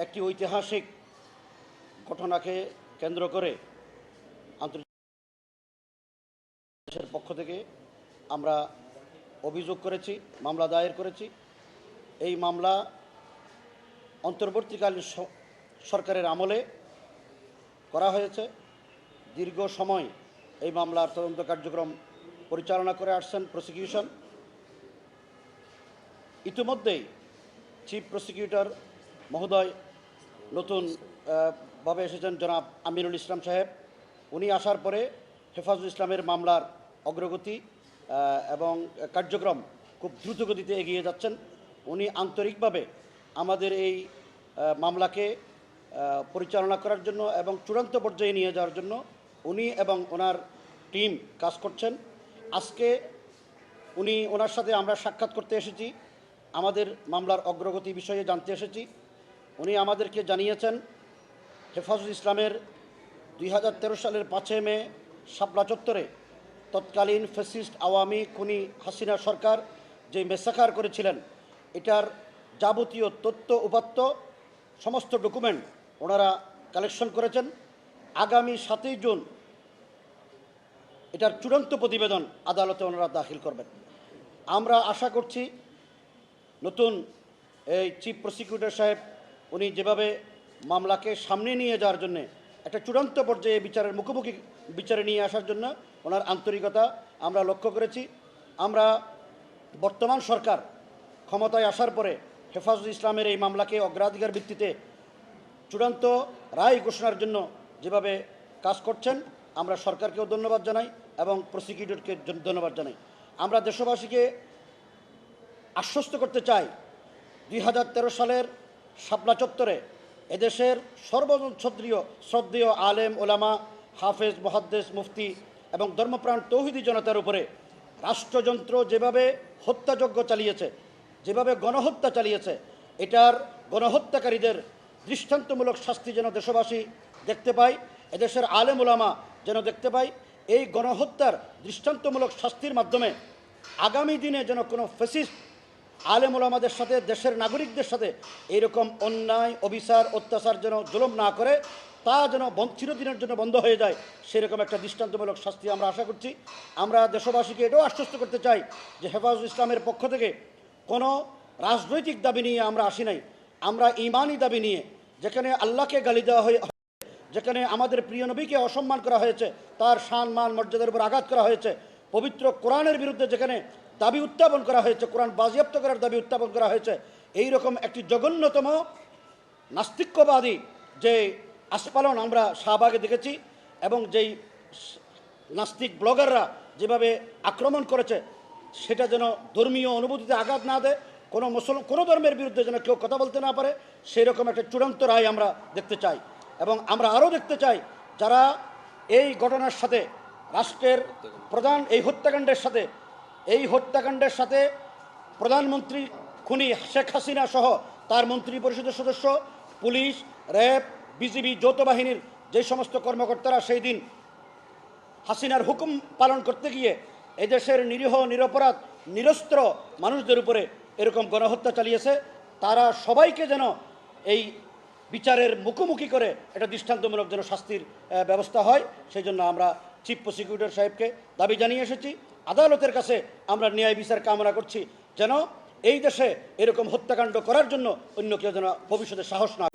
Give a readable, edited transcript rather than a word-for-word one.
একটি ঐতিহাসিক ঘটনাকে কেন্দ্র করে আন্তর্জাতিক পক্ষ থেকে আমরা অভিযোগ করেছি, মামলা দায়ের করেছি। এই মামলা অন্তর্বর্তীকালীন সরকারের আমলে করা হয়েছে। দীর্ঘ সময় এই মামলার তদন্ত কার্যক্রম পরিচালনা করে আসছেন প্রসিকিউশন। ইতিমধ্যেই চিফ প্রসিকিউটর মহোদয় নতুন ভাবে এসেছেন, জনাব আমিনুল ইসলাম সাহেব। উনি আসার পরে হেফাজুল ইসলামের মামলার অগ্রগতি এবং কার্যক্রম খুব দ্রুতগতিতে এগিয়ে যাচ্ছেন। উনি আন্তরিকভাবে আমাদের এই মামলাকে পরিচালনা করার জন্য এবং চূড়ান্ত পর্যায়ে নিয়ে যাওয়ার জন্য উনি এবং ওনার টিম কাজ করছেন। আজকে ওনার সাথে আমরা সাক্ষাৎ করতে এসেছি, আমাদের মামলার অগ্রগতি বিষয়ে জানতে এসেছি। উনি আমাদেরকে জানিয়েছেন হেফাজুল ইসলামের 2013 সালের 5 মে শাপলা চত্বরে তৎকালীন ফ্যাসিস্ট আওয়ামী খুনি হাসিনা সরকার যে মেসাকার করেছিলেন, এটার যাবতীয় তথ্য উপাত্ত সমস্ত ডকুমেন্ট ওনারা কালেকশন করেছেন। আগামী 7 জুন এটার চূড়ান্ত প্রতিবেদন আদালতে ওনারা দাখিল করবেন। আমরা আশা করছি নতুন এই চিফ প্রসিকিউটর সাহেব উনি যেভাবে মামলাকে সামনে নিয়ে যাওয়ার জন্যে একটা চূড়ান্ত পর্যায়ে বিচারের মুখোমুখি বিচারে নিয়ে আসার জন্য ওনার আন্তরিকতা আমরা লক্ষ্য করেছি। আমরা বর্তমান সরকার ক্ষমতায় আসার পরে হেফাজুল ইসলামের এই মামলাকে অগ্রাধিকার ভিত্তিতে চূড়ান্ত রায় ঘোষণার জন্য যেভাবে কাজ করছেন, আমরা সরকারকেও ধন্যবাদ জানাই এবং প্রসিকিউটরকে ধন্যবাদ জানাই। আমরা দেশবাসীকে আশ্বস্ত করতে চাই, 2013 সালের শাপলা চত্বরে এদেশের শ্রদ্ধেয় আলেম ওলামা, হাফেজ, মুহাদ্দিস, মুফতি এবং ধর্মপ্রাণ তৌহিদি জনতার উপরে রাষ্ট্রযন্ত্র যেভাবে হত্যাযজ্ঞ চালিয়েছে, যেভাবে গণহত্যা চালিয়েছে, এটার গণহত্যাকারীদের দৃষ্টান্তমূলক শাস্তি যেন দেশবাসী দেখতে পায়, এদেশের আলেম ওলামা যেন দেখতে পায়। এই গণহত্যার দৃষ্টান্তমূলক শাস্তির মাধ্যমে আগামী দিনে যেন কোনো ফ্যাসিস্ট আলেম ওলামাদের সাথে, দেশের নাগরিকদের সাথে এইরকম অন্যায়, অবিচার, অত্যাচার যেন জুলুম না করে, তা যেন চিরদিনের জন্য বন্ধ হয়ে যায়, সেরকম একটা দৃষ্টান্তমূলক শাস্তি আমরা আশা করছি। আমরা দেশবাসীকে এটাও আশ্বস্ত করতে চাই যে হেফাজুল ইসলামের পক্ষ থেকে কোনো রাজনৈতিক দাবি নিয়ে আমরা আসি নাই। আমরা ঈমানি দাবি নিয়ে, যেখানে আল্লাহকে গালি দেওয়া হয়, যেখানে আমাদের প্রিয় নবীকে অসম্মান করা হয়েছে, তার শান মান মর্যাদার উপর আঘাত করা হয়েছে, পবিত্র কোরআনের বিরুদ্ধে যেখানে দাবি উত্থাপন করা হয়েছে, কোরআন বাজেয়াপ্ত করার দাবি উত্থাপন করা হয়েছে, এই রকম একটি জঘন্যতম নাস্তিক্যবাদী যে আস্ফালন আমরা শাহবাগে দেখেছি এবং যেই নাস্তিক ব্লগাররা যেভাবে আক্রমণ করেছে, সেটা যেন ধর্মীয় অনুভূতিতে আঘাত না দেয়, কোনো ধর্মের বিরুদ্ধে যেন কেউ কথা বলতে না পারে, সেই রকম একটা চূড়ান্ত রায় আমরা দেখতে চাই। এবং আমরা আরও দেখতে চাই যারা এই ঘটনার সাথে, রাষ্ট্রের প্রধান এই হত্যাকাণ্ডের সাথে প্রধানমন্ত্রী খুনি শেখ হাসিনা সহ তার মন্ত্রী পরিষদের সদস্য, পুলিশ, র্যাব, বিজিবি, যৌথ বাহিনীর যে সমস্ত কর্মকর্তারা সেই দিন হাসিনার হুকুম পালন করতে গিয়ে এদেশের নিরীহ, নিরপরাধ, নিরস্ত্র মানুষদের উপরে এরকম গণহত্যা চালিয়েছে, তারা সবাইকে যেন এই বিচারের মুখোমুখি করে এটা দৃষ্টান্তমূলক যেন শাস্তির ব্যবস্থা হয়, সেই জন্য আমরা চিফ প্রসিকিউটর সাহেবকে দাবি জানিয়ে এসেছি। আদালতের কাছে আমরা ন্যায় বিচার কামনা করছি, যেন এই দেশে এরকম হত্যাকাণ্ড করার জন্য অন্য কেউ যেন ভবিষ্যতে সাহস না